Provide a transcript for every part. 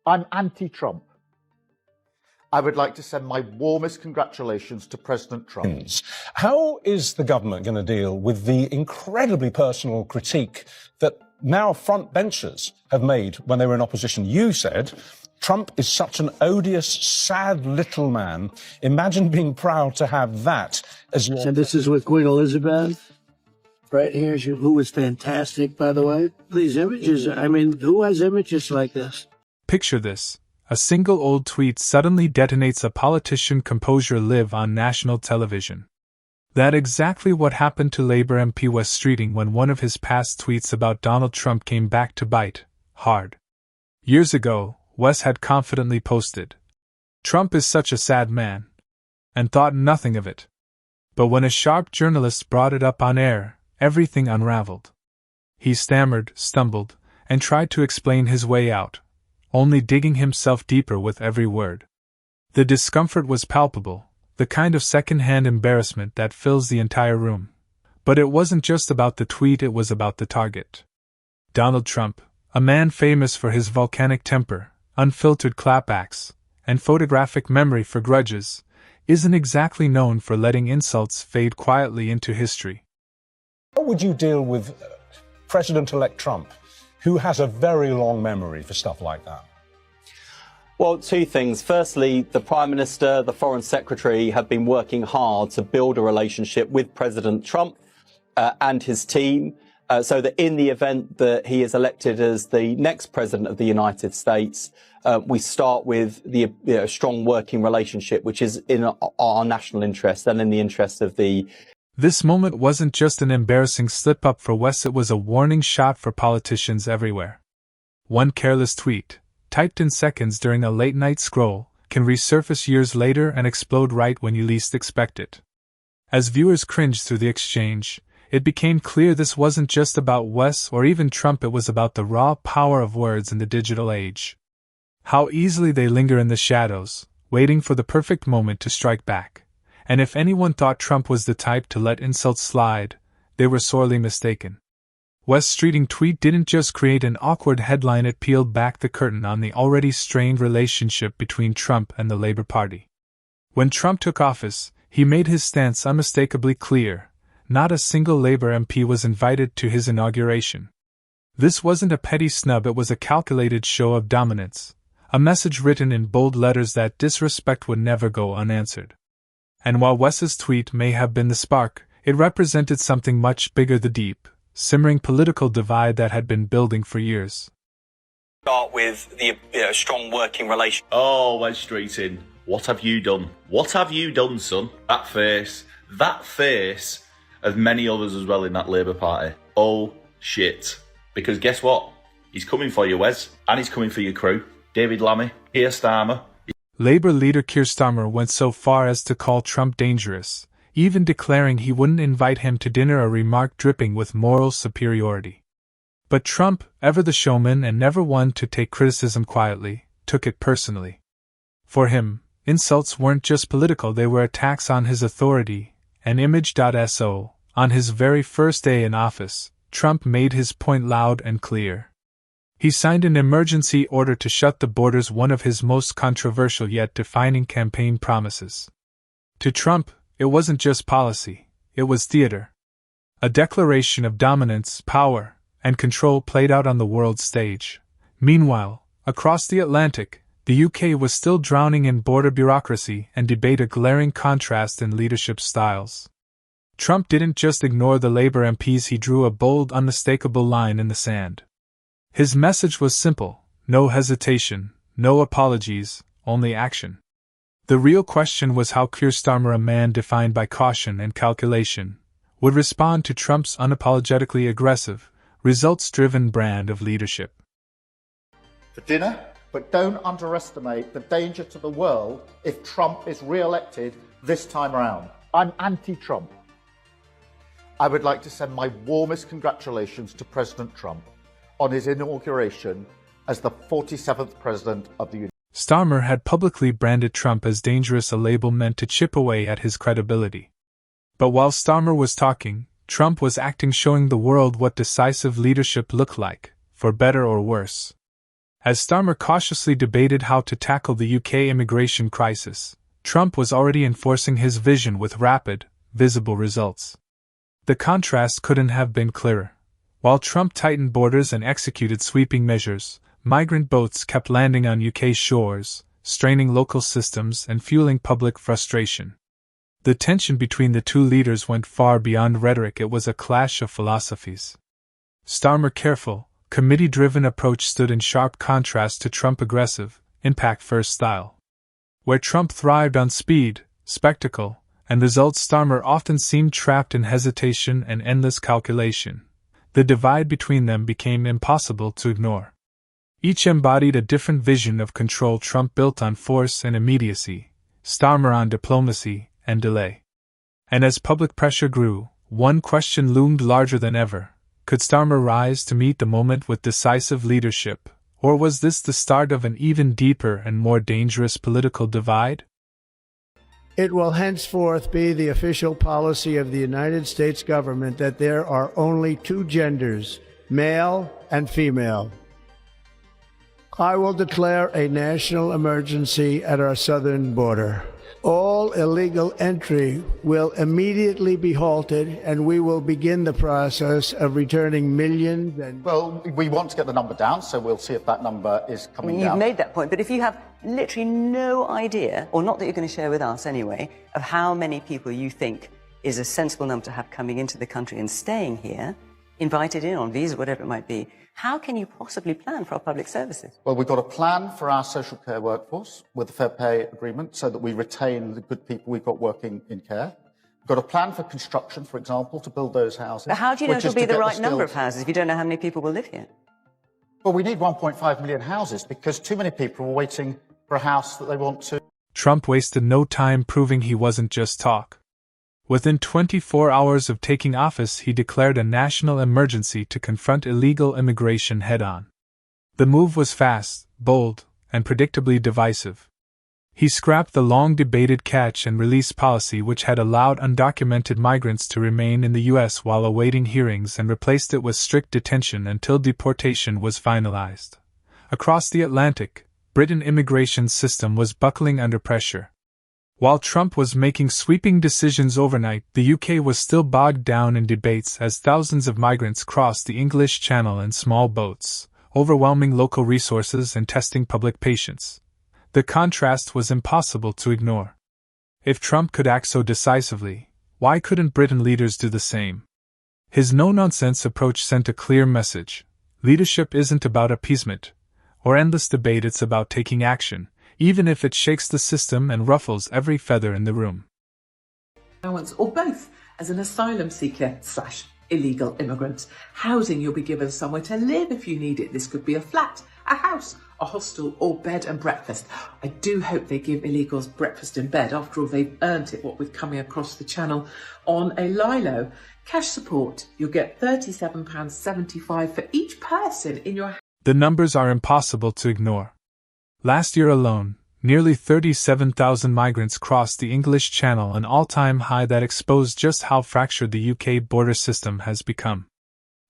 I'm anti-Trump. I would like to send my warmest congratulations to President Trump. How is the government going to deal with the incredibly personal critique that now frontbenchers have made when they were in opposition? You said Trump is such an odious, sad little man. Imagine being proud to have that as your... And this is with Queen Elizabeth. Right here, who was fantastic, by the way. These images, I mean, who has images like this? Picture this. A single old tweet suddenly detonates a politician composure live on national television. That's exactly what happened to Labour MP Wes Streeting when one of his past tweets about Donald Trump came back to bite hard. Years ago, Wes had confidently posted, "Trump is such a sad man," and thought nothing of it. But when a sharp journalist brought it up on air, everything unraveled. He stammered, stumbled, and tried to explain his way out, only digging himself deeper with every word. The discomfort was palpable, the kind of second-hand embarrassment that fills the entire room. But it wasn't just about the tweet, it was about the target. Donald Trump, a man famous for his volcanic temper, unfiltered clapbacks, and photographic memory for grudges, isn't exactly known for letting insults fade quietly into history. How would you deal with President-elect Trump, who has a very long memory for stuff like that? Well, two things. Firstly, the Prime Minister, the Foreign Secretary have been working hard to build a relationship with President Trump and his team, so that in the event that he is elected as the next President of the United States, we start with the strong working relationship, which is in our national interest and in the interest of the... This moment wasn't just an embarrassing slip-up for Wes, it was a warning shot for politicians everywhere. One careless tweet, typed in seconds during a late-night scroll, can resurface years later and explode right when you least expect it. As viewers cringed through the exchange, it became clear this wasn't just about Wes or even Trump, it was about the raw power of words in the digital age. How easily they linger in the shadows, waiting for the perfect moment to strike back. And if anyone thought Trump was the type to let insults slide, they were sorely mistaken. Wes Streeting tweet didn't just create an awkward headline, it peeled back the curtain on the already strained relationship between Trump and the Labour Party. When Trump took office, he made his stance unmistakably clear. Not a single Labour MP was invited to his inauguration. This wasn't a petty snub, it was a calculated show of dominance, a message written in bold letters that disrespect would never go unanswered. And while Wes's tweet may have been the spark, it represented something much bigger, the deep, simmering political divide that had been building for years. Start with the strong working relationship. Oh, Wes Streeting, what have you done? What have you done, son? That face of many others as well in that Labour Party. Oh, shit. Because guess what? He's coming for you, Wes, and he's coming for your crew. David Lammy, Keir Starmer. Labour leader Keir Starmer went so far as to call Trump dangerous, even declaring he wouldn't invite him to dinner, a remark dripping with moral superiority. But Trump, ever the showman and never one to take criticism quietly, took it personally. For him, insults weren't just political, they were attacks on his authority and image. On his very first day in office, Trump made his point loud and clear. He signed an emergency order to shut the borders, one of his most controversial yet defining campaign promises. To Trump, it wasn't just policy, it was theater. A declaration of dominance, power, and control played out on the world stage. Meanwhile, across the Atlantic, the UK was still drowning in border bureaucracy and debate, a glaring contrast in leadership styles. Trump didn't just ignore the Labour MPs, he drew a bold, unmistakable line in the sand. His message was simple: no hesitation, no apologies, only action. The real question was how Keir Starmer, a man defined by caution and calculation, would respond to Trump's unapologetically aggressive, results-driven brand of leadership. For dinner, but don't underestimate the danger to the world if Trump is re-elected this time around. I'm anti-Trump. I would like to send my warmest congratulations to President Trump on his inauguration as the 47th President of the United States. Starmer had publicly branded Trump as dangerous, a label meant to chip away at his credibility. But while Starmer was talking, Trump was acting, showing the world what decisive leadership looked like, for better or worse. As Starmer cautiously debated how to tackle the UK immigration crisis, Trump was already enforcing his vision with rapid, visible results. The contrast couldn't have been clearer. While Trump tightened borders and executed sweeping measures, migrant boats kept landing on UK shores, straining local systems and fueling public frustration. The tension between the two leaders went far beyond rhetoric. It was a clash of philosophies. Starmer's careful, committee-driven approach stood in sharp contrast to Trump's aggressive, impact-first style. Where Trump thrived on speed, spectacle, and results, Starmer often seemed trapped in hesitation and endless calculation. The divide between them became impossible to ignore. Each embodied a different vision of control. Trump built on force and immediacy, Starmer on diplomacy and delay. And as public pressure grew, one question loomed larger than ever. Could Starmer rise to meet the moment with decisive leadership, or was this the start of an even deeper and more dangerous political divide? It will henceforth be the official policy of the United States government that there are only two genders, male and female. I will declare a national emergency at our southern border. All illegal entry will immediately be halted, and we will begin the process of returning millions and... Well, we want to get the number down, so we'll see if that number is coming down. You've made that point, but if you have literally no idea, or not that you're going to share with us anyway, of how many people you think is a sensible number to have coming into the country and staying here, invited in on visa, whatever it might be, how can you possibly plan for our public services? Well, we've got a plan for our social care workforce with the fair pay agreement so that we retain the good people we've got working in care. We've got a plan for construction, for example, to build those houses. But how do you know it'll be the right number of houses if you don't know how many people will live here? Well, we need 1.5 million houses because too many people are waiting for a house that they want to. Trump wasted no time proving he wasn't just talk. Within 24 hours of taking office, he declared a national emergency to confront illegal immigration head-on. The move was fast, bold, and predictably divisive. He scrapped the long-debated catch-and-release policy which had allowed undocumented migrants to remain in the U.S. while awaiting hearings and replaced it with strict detention until deportation was finalized. Across the Atlantic, Britain's immigration system was buckling under pressure. While Trump was making sweeping decisions overnight, the UK was still bogged down in debates as thousands of migrants crossed the English Channel in small boats, overwhelming local resources and testing public patience. The contrast was impossible to ignore. If Trump could act so decisively, why couldn't Britain leaders do the same? His no-nonsense approach sent a clear message. Leadership isn't about appeasement or endless debate, it's about taking action, even if it shakes the system and ruffles every feather in the room. Or both, as an asylum seeker / illegal immigrant. Housing, you'll be given somewhere to live if you need it. This could be a flat, a house, a hostel, or bed and breakfast. I do hope they give illegals breakfast in bed. After all, they've earned it, what with coming across the channel on a Lilo. Cash support, you'll get £37.75 for each person in your house. The numbers are impossible to ignore. Last year alone, nearly 37,000 migrants crossed the English Channel, an all-time high that exposed just how fractured the UK border system has become.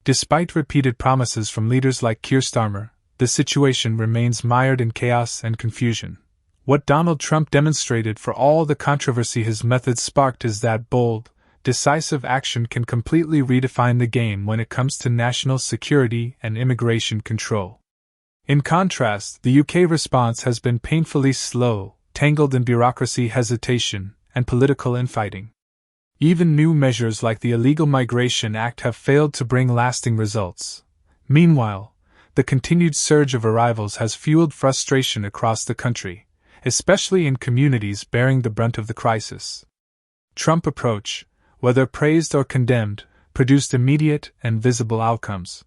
Despite repeated promises from leaders like Keir Starmer, the situation remains mired in chaos and confusion. What Donald Trump demonstrated, for all the controversy his methods sparked, is that bold, decisive action can completely redefine the game when it comes to national security and immigration control. In contrast, the UK response has been painfully slow, tangled in bureaucracy, hesitation, and political infighting. Even new measures like the Illegal Migration Act have failed to bring lasting results. Meanwhile, the continued surge of arrivals has fueled frustration across the country, especially in communities bearing the brunt of the crisis. Trump's approach, whether praised or condemned, produced immediate and visible outcomes.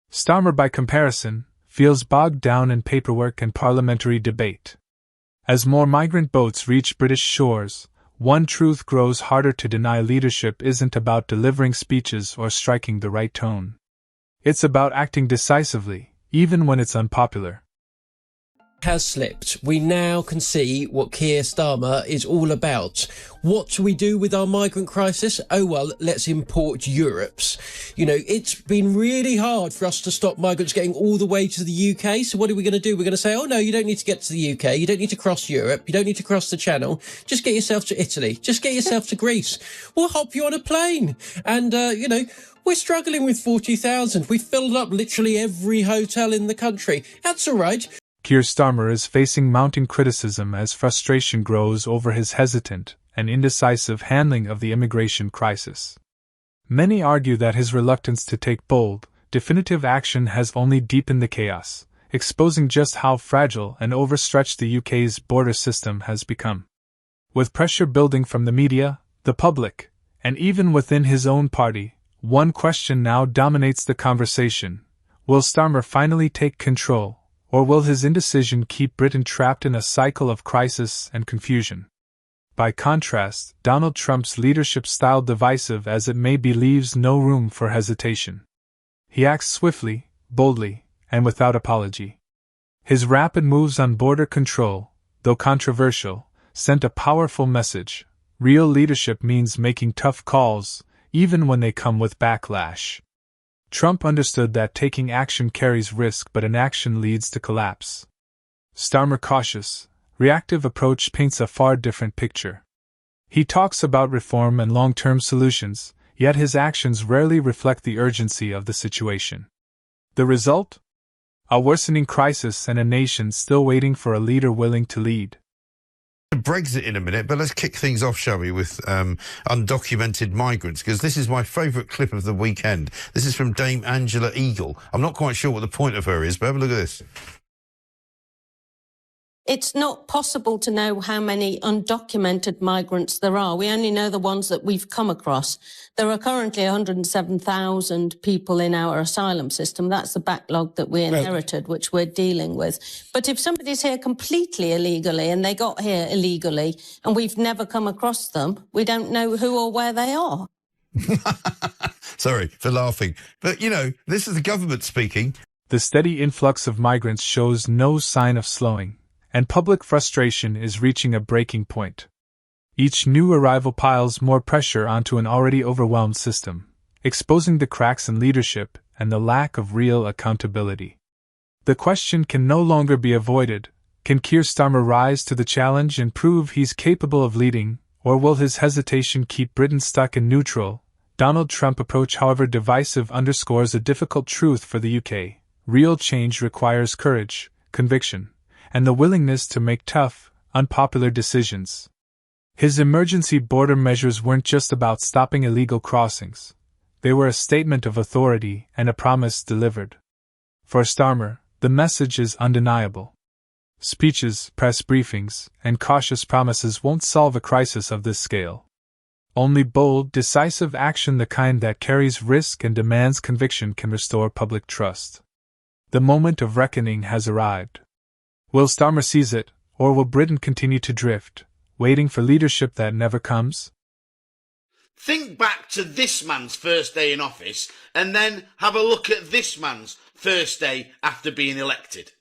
Starmer, by comparison, feels bogged down in paperwork and parliamentary debate. As more migrant boats reach British shores, one truth grows harder to deny: leadership isn't about delivering speeches or striking the right tone. It's about acting decisively, even when it's unpopular. has slipped. We now can see what Keir Starmer is all about. What do we do with our migrant crisis? Oh, well, let's import Europe's. You know, it's been really hard for us to stop migrants getting all the way to the UK. So what are we going to do? We're going to say, oh, no, you don't need to get to the UK. You don't need to cross Europe. You don't need to cross the Channel. Just get yourself to Italy. Just get yourself to Greece. We'll hop you on a plane. And, you know, we're struggling with 40,000. We've filled up literally every hotel in the country. That's all right. Keir Starmer is facing mounting criticism as frustration grows over his hesitant and indecisive handling of the immigration crisis. Many argue that his reluctance to take bold, definitive action has only deepened the chaos, exposing just how fragile and overstretched the UK's border system has become. With pressure building from the media, the public, and even within his own party, one question now dominates the conversation. Will Starmer finally take control, or will his indecision keep Britain trapped in a cycle of crisis and confusion? By contrast, Donald Trump's leadership style, divisive as it may be, leaves no room for hesitation. He acts swiftly, boldly, and without apology. His rapid moves on border control, though controversial, sent a powerful message. Real leadership means making tough calls, even when they come with backlash. Trump understood that taking action carries risk, but inaction leads to collapse. Starmer's cautious, reactive approach paints a far different picture. He talks about reform and long-term solutions, yet his actions rarely reflect the urgency of the situation. The result? A worsening crisis and a nation still waiting for a leader willing to lead. Brexit in a minute, but let's kick things off, shall we, with undocumented migrants, because this is my favourite clip of the weekend. This is from Dame Angela Eagle. I'm not quite sure what the point of her is, but have a look at this. It's not possible to know how many undocumented migrants there are. We only know the ones that we've come across. There are currently 107,000 people in our asylum system. That's the backlog that we inherited, which we're dealing with. But if somebody's here completely illegally and they got here illegally and we've never come across them, we don't know who or where they are. Sorry for laughing. But, you know, this is the government speaking. The steady influx of migrants shows no sign of slowing, and public frustration is reaching a breaking point. Each new arrival piles more pressure onto an already overwhelmed system, exposing the cracks in leadership and the lack of real accountability. The question can no longer be avoided: can Keir Starmer rise to the challenge and prove he's capable of leading, or will his hesitation keep Britain stuck in neutral? Donald Trump's approach, however divisive, underscores a difficult truth for the UK. Real change requires courage, conviction, and the willingness to make tough, unpopular decisions. His emergency border measures weren't just about stopping illegal crossings. They were a statement of authority and a promise delivered. For Starmer, the message is undeniable. Speeches, press briefings, and cautious promises won't solve a crisis of this scale. Only bold, decisive action, the kind that carries risk and demands conviction, can restore public trust. The moment of reckoning has arrived. Will Starmer seize it, or will Britain continue to drift, waiting for leadership that never comes? Think back to this man's first day in office, and then have a look at this man's first day after being elected.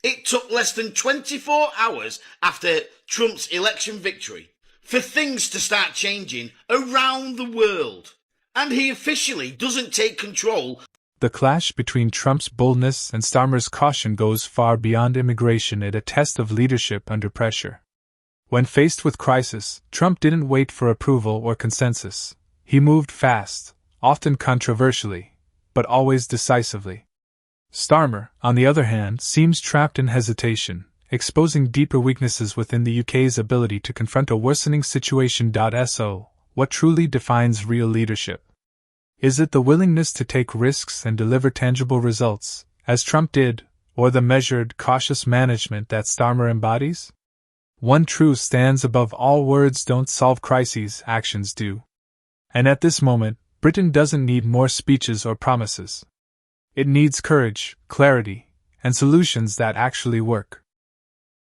It took less than 24 hours after Trump's election victory for things to start changing around the world, and he officially doesn't take control. The clash between Trump's boldness and Starmer's caution goes far beyond immigration. It's a test of leadership under pressure. When faced with crisis, Trump didn't wait for approval or consensus. He moved fast, often controversially, but always decisively. Starmer, on the other hand, seems trapped in hesitation, exposing deeper weaknesses within the UK's ability to confront a worsening situation. So, what truly defines real leadership? Is it the willingness to take risks and deliver tangible results, as Trump did, or the measured, cautious management that Starmer embodies? One truth stands above all: words don't solve crises, actions do. And at this moment, Britain doesn't need more speeches or promises. It needs courage, clarity, and solutions that actually work.